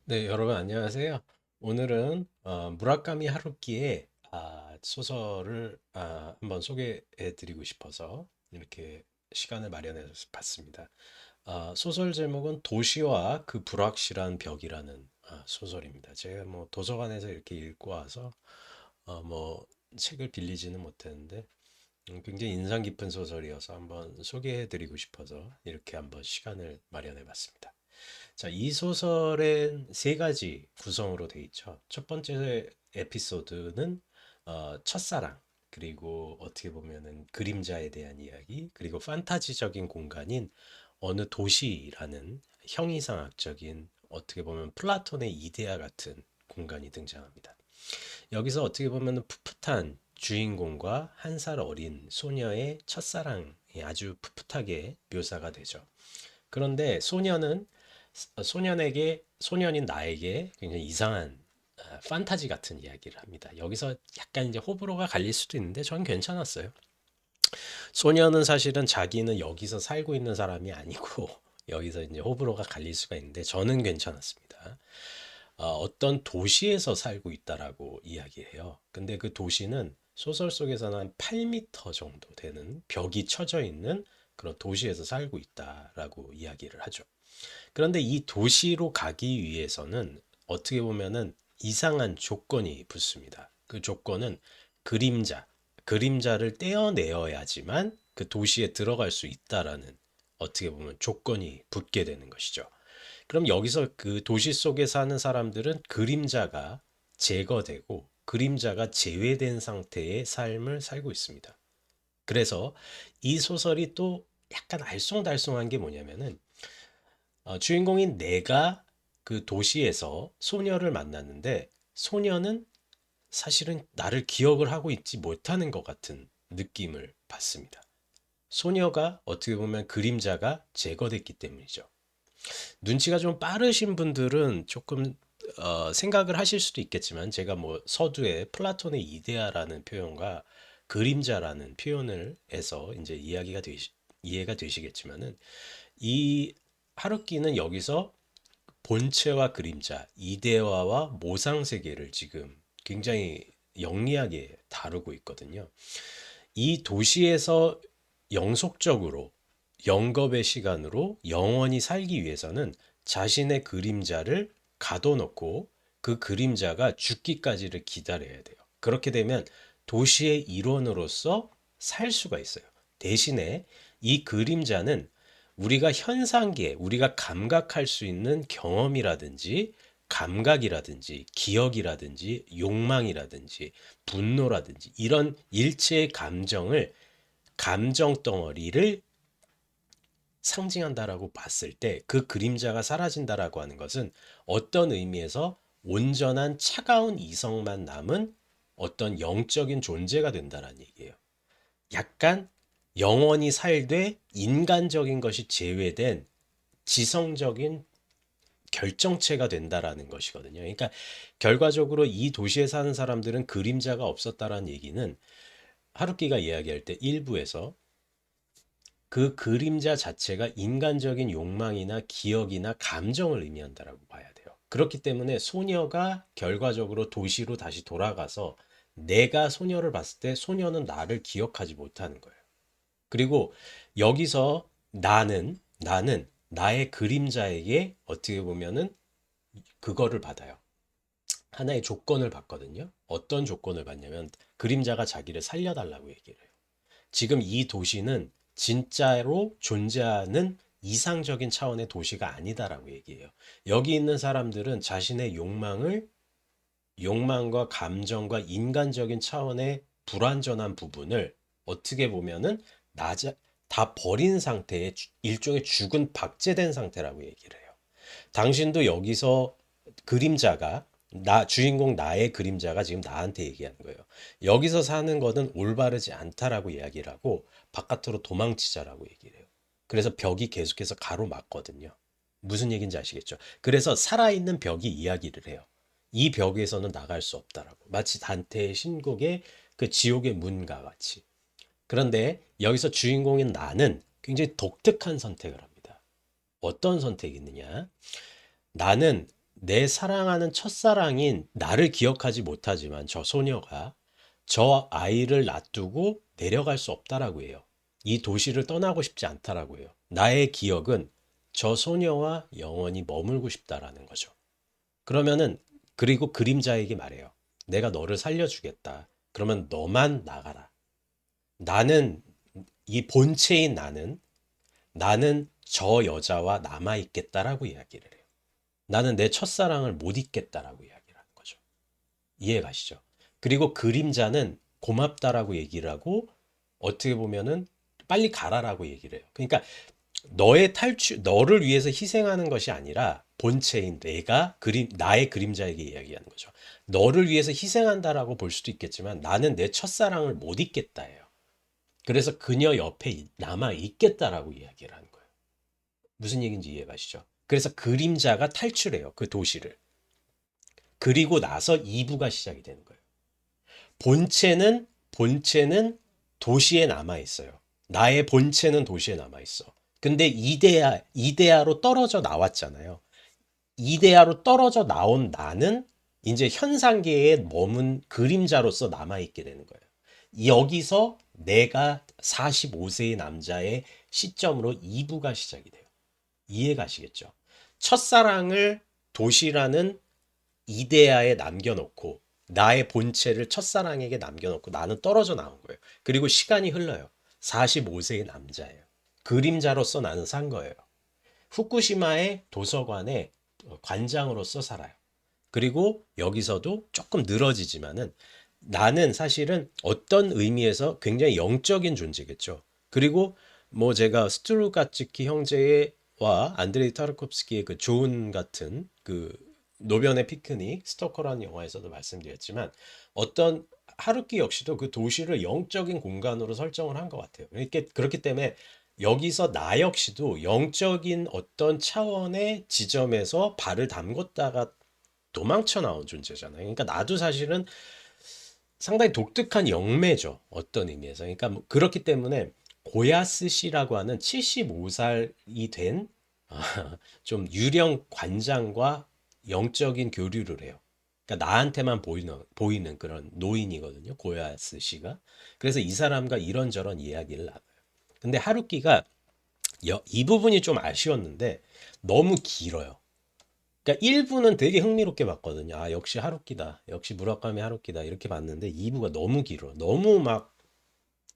네, 여러분 안녕하세요. 오늘은 무라카미 하루키의 소설을 한번 소개해 드리고 싶어서 이렇게 시간을 마련해 봤습니다. 소설 제목은 도시와 그 불확실한 벽이라는 소설입니다. 제가 뭐 도서관에서 이렇게 읽고 와서 뭐 책을 빌리지는 못했는데 굉장히 인상 깊은 소설이어서 한번 소개해 드리고 싶어서 이렇게 한번 시간을 마련해 봤습니다. 자, 이 소설엔 세 가지 구성으로 돼 있죠. 첫 번째 에피소드는 첫사랑, 그리고 어떻게 보면은 그림자에 대한 이야기, 그리고 판타지적인 공간인 어느 도시라는 형이상학적인 어떻게 보면 플라톤의 이데아 같은 공간이 등장합니다. 여기서 어떻게 보면 풋풋한 주인공과 한 살 어린 소녀의 첫사랑이 아주 풋풋하게 묘사가 되죠. 그런데 소년인 나에게 굉장히 이상한 판타지 같은 이야기를 합니다. 여기서 약간 이제 호불호가 갈릴 수도 있는데 저는 괜찮았어요. 소년은 사실은 자기는 여기서 살고 있는 사람이 아니고 여기서 이제 호불호가 갈릴 수가 있는데 저는 괜찮았습니다. 어떤 도시에서 살고 있다라고 이야기해요. 근데 그 도시는 소설 속에서는 한 8m 정도 되는 벽이 쳐져 있는 그런 도시에서 살고 있다라고 이야기를 하죠. 그런데 이 도시로 가기 위해서는 어떻게 보면은 이상한 조건이 붙습니다. 그 조건은 그림자, 그림자를 떼어내어야지만 그 도시에 들어갈 수 있다라는 어떻게 보면 조건이 붙게 되는 것이죠. 그럼 여기서 그 도시 속에 사는 사람들은 그림자가 제거되고 그림자가 제외된 상태의 삶을 살고 있습니다. 그래서 이 소설이 또 약간 알쏭달쏭한 게 뭐냐면은 주인공인 내가 그 도시에서 소녀를 만났는데 소녀는 사실은 나를 기억을 하고 있지 못하는 것 같은 느낌을 받습니다. 소녀가 어떻게 보면 그림자가 제거됐기 때문이죠. 눈치가 좀 빠르신 분들은 조금 생각을 하실 수도 있겠지만 제가 뭐 서두에 플라톤의 이데아라는 표현과 그림자라는 표현을 해서 이제 이해가 되시겠지만은 이 하루키는 여기서 본체와 그림자, 이데화와 모상 세계를 지금 굉장히 영리하게 다루고 있거든요. 이 도시에서 영속적으로 영겁의 시간으로 영원히 살기 위해서는 자신의 그림자를 가둬놓고 그 그림자가 죽기까지를 기다려야 돼요. 그렇게 되면 도시의 일원으로서 살 수가 있어요. 대신에 이 그림자는 우리가 현상계, 우리가 감각할 수 있는 경험이라든지 감각이라든지 기억이라든지 욕망이라든지 분노라든지 이런 일체의 감정 덩어리를 상징한다라고 봤을 때 그 그림자가 사라진다라고 하는 것은 어떤 의미에서 온전한 차가운 이성만 남은 어떤 영적인 존재가 된다라는 얘기예요. 약간 영원히 살되 인간적인 것이 제외된 지성적인 결정체가 된다라는 것이거든요. 그러니까 결과적으로 이 도시에 사는 사람들은 그림자가 없었다라는 얘기는 하루키가 이야기할 때 일부에서 그 그림자 자체가 인간적인 욕망이나 기억이나 감정을 의미한다라고 봐야 돼요. 그렇기 때문에 소녀가 결과적으로 도시로 다시 돌아가서 내가 소녀를 봤을 때 소녀는 나를 기억하지 못하는 거예요. 그리고 여기서 나는 나의 그림자에게 어떻게 보면은 그거를 받아요. 하나의 조건을 받거든요. 어떤 조건을 받냐면 그림자가 자기를 살려달라고 얘기를 해요. 지금 이 도시는 진짜로 존재하는 이상적인 차원의 도시가 아니다라고 얘기해요. 여기 있는 사람들은 자신의 욕망과 감정과 인간적인 차원의 불완전한 부분을 어떻게 보면은 낮아, 다 버린 상태의 일종의 죽은 박제된 상태라고 얘기를 해요. 당신도 여기서 그림자가 주인공 나의 그림자가 지금 나한테 얘기하는 거예요. 여기서 사는 거는 올바르지 않다라고 이야기를 하고 바깥으로 도망치자라고 얘기를 해요. 그래서 벽이 계속해서 가로막거든요. 무슨 얘기인지 아시겠죠? 그래서 살아있는 벽이 이야기를 해요. 이 벽에서는 나갈 수 없다라고. 마치 단테의 신곡의 그 지옥의 문과 같이. 그런데 여기서 주인공인 나는 굉장히 독특한 선택을 합니다. 어떤 선택이 있느냐? 나는 내 사랑하는 첫사랑인 나를 기억하지 못하지만 저 소녀가 저 아이를 놔두고 내려갈 수 없다라고 해요. 이 도시를 떠나고 싶지 않다라고 해요. 나의 기억은 저 소녀와 영원히 머물고 싶다라는 거죠. 그러면은 그리고 그림자에게 말해요. 내가 너를 살려주겠다. 그러면 너만 나가라. 나는 이 본체인 나는 저 여자와 남아 있겠다라고 이야기를 해요. 나는 내 첫사랑을 못 잊겠다라고 이야기를 하는 거죠. 이해 가시죠? 그리고 그림자는 고맙다라고 얘기를 하고 어떻게 보면은 빨리 가라라고 얘기를 해요. 그러니까 너를 위해서 희생하는 것이 아니라 본체인 나의 그림자에게 이야기하는 거죠. 너를 위해서 희생한다라고 볼 수도 있겠지만 나는 내 첫사랑을 못 잊겠다예요. 그래서 그녀 옆에 남아 있겠다라고 이야기를 하는 거예요. 무슨 얘기인지 이해 가시죠? 그래서 그림자가 탈출해요. 그 도시를. 그리고 나서 2부가 시작이 되는 거예요. 본체는 도시에 남아 있어요. 나의 본체는 도시에 남아 있어. 근데 이데아로 떨어져 나왔잖아요. 이데아로 떨어져 나온 나는 이제 현상계에 머문 그림자로서 남아 있게 되는 거예요. 여기서 내가 45세의 남자의 시점으로 2부가 시작이 돼요. 이해 가시겠죠? 첫사랑을 도시라는 이데아에 남겨놓고 나의 본체를 첫사랑에게 남겨놓고 나는 떨어져 나온 거예요. 그리고 시간이 흘러요. 45세의 남자예요. 그림자로서 나는 산 거예요. 후쿠시마의 도서관의 관장으로서 살아요. 그리고 여기서도 조금 늘어지지만은 나는 사실은 어떤 의미에서 굉장히 영적인 존재겠죠. 그리고 뭐 제가 스트루가츠키 형제와 안드레이 타르콥스키의 그 조은 같은 그 노변의 피크닉 스토커라는 영화에서도 말씀드렸지만 어떤 하루키 역시도 그 도시를 영적인 공간으로 설정을 한 것 같아요. 그렇기 때문에 여기서 나 역시도 영적인 어떤 차원의 지점에서 발을 담궜다가 도망쳐 나온 존재잖아요. 그러니까 나도 사실은 상당히 독특한 영매죠. 어떤 의미에서. 그러니까 뭐 그렇기 때문에 고야스 씨라고 하는 75살이 된 좀 유령 관장과 영적인 교류를 해요. 그러니까 나한테만 보이는 그런 노인이거든요. 고야스 씨가. 그래서 이 사람과 이런저런 이야기를 나눠요. 근데 하루키가 이 부분이 좀 아쉬웠는데 너무 길어요. 그러니까 1부는 되게 흥미롭게 봤거든요. 아, 역시 하루키다. 역시 무라카미 하루키다. 이렇게 봤는데 2부가 너무 길어. 너무 막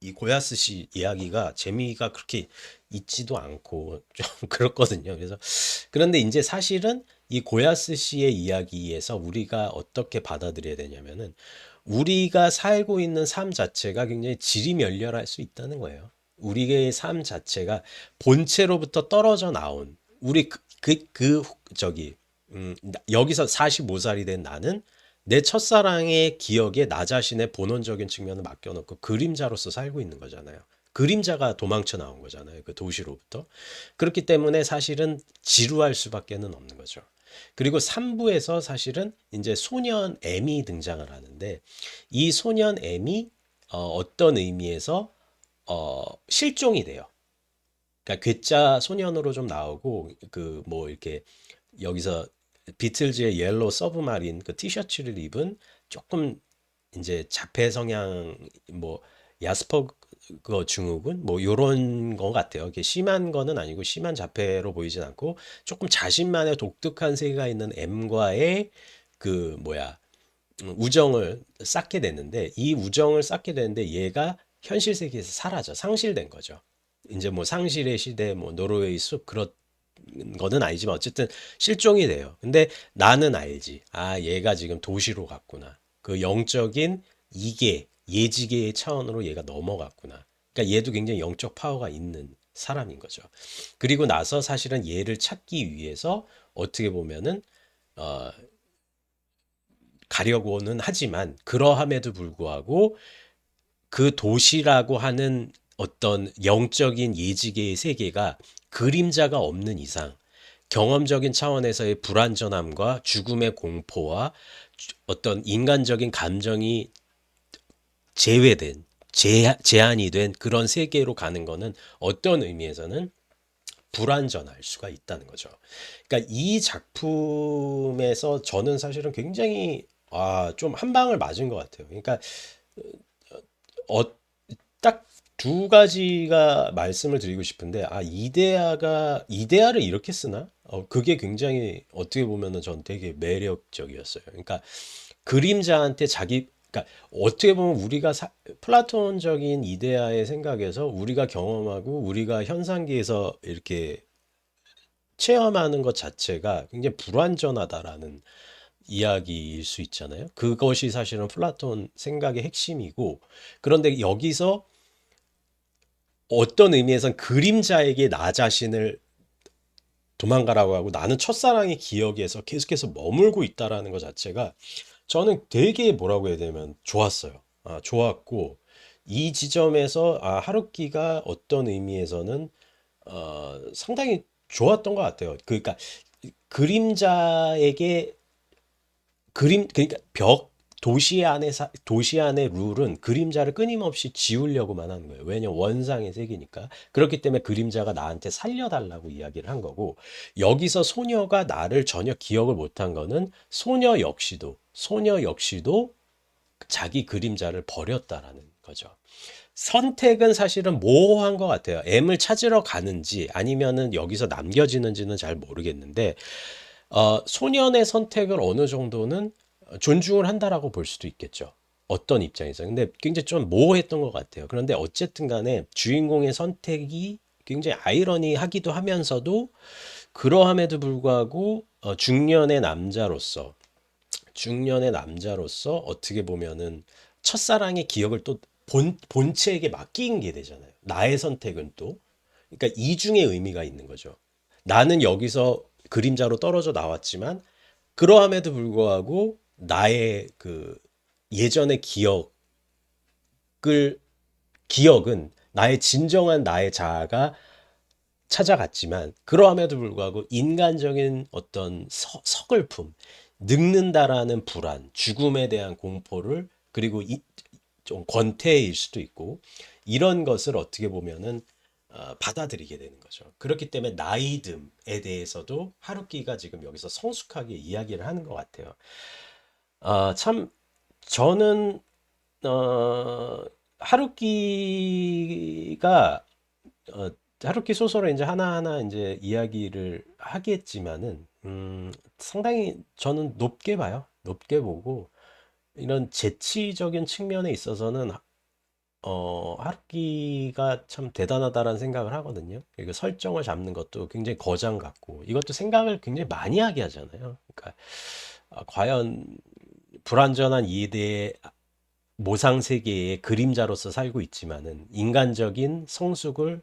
이 고야스 씨 이야기가 재미가 그렇게 있지도 않고 좀 그렇거든요. 그래서 그런데 이제 사실은 이 고야스 씨의 이야기에서 우리가 어떻게 받아들여야 되냐면은 우리가 살고 있는 삶 자체가 굉장히 지리멸렬할 수 있다는 거예요. 우리의 삶 자체가 본체로부터 떨어져 나온 저기 여기서 45살이 된 나는 내 첫사랑의 기억에 나 자신의 본원적인 측면을 맡겨놓고 그림자로서 살고 있는 거잖아요. 그림자가 도망쳐 나온 거잖아요. 그 도시로부터. 그렇기 때문에 사실은 지루할 수밖에는 없는 거죠. 그리고 3부에서 사실은 이제 소년 M이 등장을 하는데 이 소년 M이 어떤 의미에서 실종이 돼요. 그러니까 괴짜 소년으로 좀 나오고 그 뭐 이렇게 여기서 비틀즈의 옐로우 서브마린 그 티셔츠를 입은 조금 이제 자폐 성향 뭐 야스퍼거 증후군 뭐 요런 거 같아요. 이게 심한 거는 아니고 심한 자폐로 보이진 않고 조금 자신만의 독특한 세계가 있는 M과의 그 뭐야 우정을 쌓게 됐는데 이 우정을 쌓게 되는데 얘가 현실 세계에서 사라져 상실된 거죠. 이제 뭐 상실의 시대 뭐 노르웨이 숲 그런 거는 아니지만 어쨌든 실종이 돼요. 근데 나는 알지. 아, 얘가 지금 도시로 갔구나. 그 영적인 이계, 예지계의 차원으로 얘가 넘어갔구나. 그러니까 얘도 굉장히 영적 파워가 있는 사람인 거죠. 그리고 나서 사실은 얘를 찾기 위해서 어떻게 보면은 어, 가려고는 하지만 그러함에도 불구하고 그 도시라고 하는 어떤 영적인 예지계의 세계가 그림자가 없는 이상 경험적인 차원에서의 불완전함과 죽음의 공포와 어떤 인간적인 감정이 제외된 제한이 된 그런 세계로 가는 거는 어떤 의미에서는 불완전할 수가 있다는 거죠. 그러니까 이 작품에서 저는 사실은 굉장히 좀 한 방을 맞은 것 같아요. 그러니까 어, 딱 두 가지가 말씀을 드리고 싶은데, 이데아를 이렇게 쓰나? 그게 굉장히 어떻게 보면은 전 되게 매력적이었어요. 그러니까 그림자한테 그러니까 어떻게 보면 플라톤적인 이데아의 생각에서 우리가 경험하고 우리가 현상계에서 이렇게 체험하는 것 자체가 굉장히 불완전하다라는 이야기일 수 있잖아요. 그것이 사실은 플라톤 생각의 핵심이고, 그런데 여기서 어떤 의미에선 그림자에게 나 자신을 도망가라고 하고 나는 첫사랑의 기억에서 계속해서 머물고 있다라는 것 자체가 저는 되게 뭐라고 해야 되면 좋았어요. 좋았고 이 지점에서 하루키가 어떤 의미에서는 상당히 좋았던 것 같아요. 그러니까 그림자에게 그러니까 도시 안의 룰은 그림자를 끊임없이 지우려고만 하는 거예요. 왜냐면 원상의 세계니까. 그렇기 때문에 그림자가 나한테 살려달라고 이야기를 한 거고, 여기서 소녀가 나를 전혀 기억을 못한 거는 소녀 역시도 자기 그림자를 버렸다라는 거죠. 선택은 사실은 모호한 것 같아요. M을 찾으러 가는지 아니면은 여기서 남겨지는지는 잘 모르겠는데, 소년의 선택을 어느 정도는 존중을 한다라고 볼 수도 있겠죠. 어떤 입장에서. 근데 굉장히 좀 모호했던 것 같아요. 그런데 어쨌든 간에 주인공의 선택이 굉장히 아이러니하기도 하면서도 그러함에도 불구하고 중년의 남자로서 어떻게 보면은 첫사랑의 기억을 또 본체에게 맡긴 게 되잖아요. 나의 선택은 또. 그러니까 이중의 의미가 있는 거죠. 나는 여기서 그림자로 떨어져 나왔지만 그러함에도 불구하고 나의 그 예전의 기억은 나의 진정한 나의 자아가 찾아갔지만 그러함에도 불구하고 인간적인 어떤 서글픔, 늙는다라는 불안, 죽음에 대한 공포를 그리고 좀 권태일 수도 있고 이런 것을 어떻게 보면은 받아들이게 되는 거죠. 그렇기 때문에 나이듦에 대해서도 하루키가 지금 여기서 성숙하게 이야기를 하는 것 같아요. 참 저는 하루키가 어, 하루키 소설을 이제 하나하나 이제 이야기를 하겠지만은 상당히 저는 높게 봐요. 높게 보고 이런 재치적인 측면에 있어서는 하루키가 참 대단하다라는 생각을 하거든요. 그리고 설정을 잡는 것도 굉장히 거장 같고 이것도 생각을 굉장히 많이 하게 하잖아요. 그러니까 과연 불완전한 이대의 모상 세계의 그림자로서 살고 있지만은 인간적인 성숙을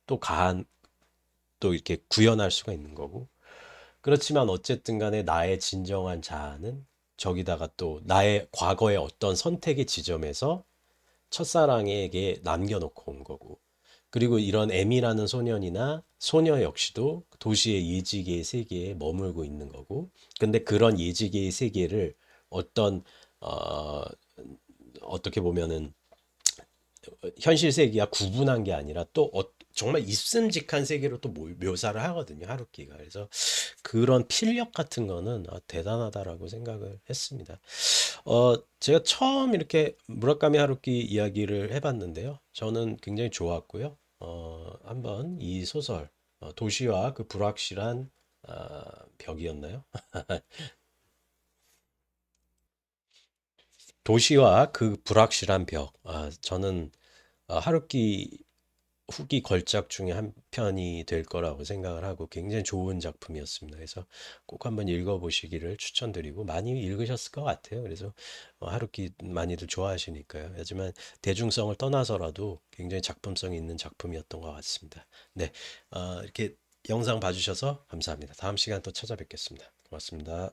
또 가한 또 이렇게 구현할 수가 있는 거고 그렇지만 어쨌든 간에 나의 진정한 자아는 저기다가 또 나의 과거의 어떤 선택의 지점에서 첫사랑에게 남겨놓고 온 거고 그리고 이런 M이라는 소년이나 소녀 역시도 도시의 예지계의 세계에 머물고 있는 거고 근데 그런 예지계의 세계를 어떤 어, 어떻게 보면은 현실 세계와 구분한 게 아니라 또 정말 있음직한 세계로 또 묘사를 하거든요 하루키가 그래서 그런 필력 같은 거는 대단하다라고 생각을 했습니다. 제가 처음 이렇게 무라카미 하루키 이야기를 해봤는데요. 저는 굉장히 좋았고요. 한번 이 소설 도시와 그 불확실한 벽이었나요? 도시와 그 불확실한 벽. 저는 하루키 후기 걸작 중에 한 편이 될 거라고 생각을 하고 굉장히 좋은 작품이었습니다. 그래서 꼭 한번 읽어보시기를 추천드리고 많이 읽으셨을 것 같아요. 그래서 하루키 많이들 좋아하시니까요. 하지만 대중성을 떠나서라도 굉장히 작품성이 있는 작품이었던 것 같습니다. 네, 이렇게 영상 봐주셔서 감사합니다. 다음 시간 또 찾아뵙겠습니다. 고맙습니다.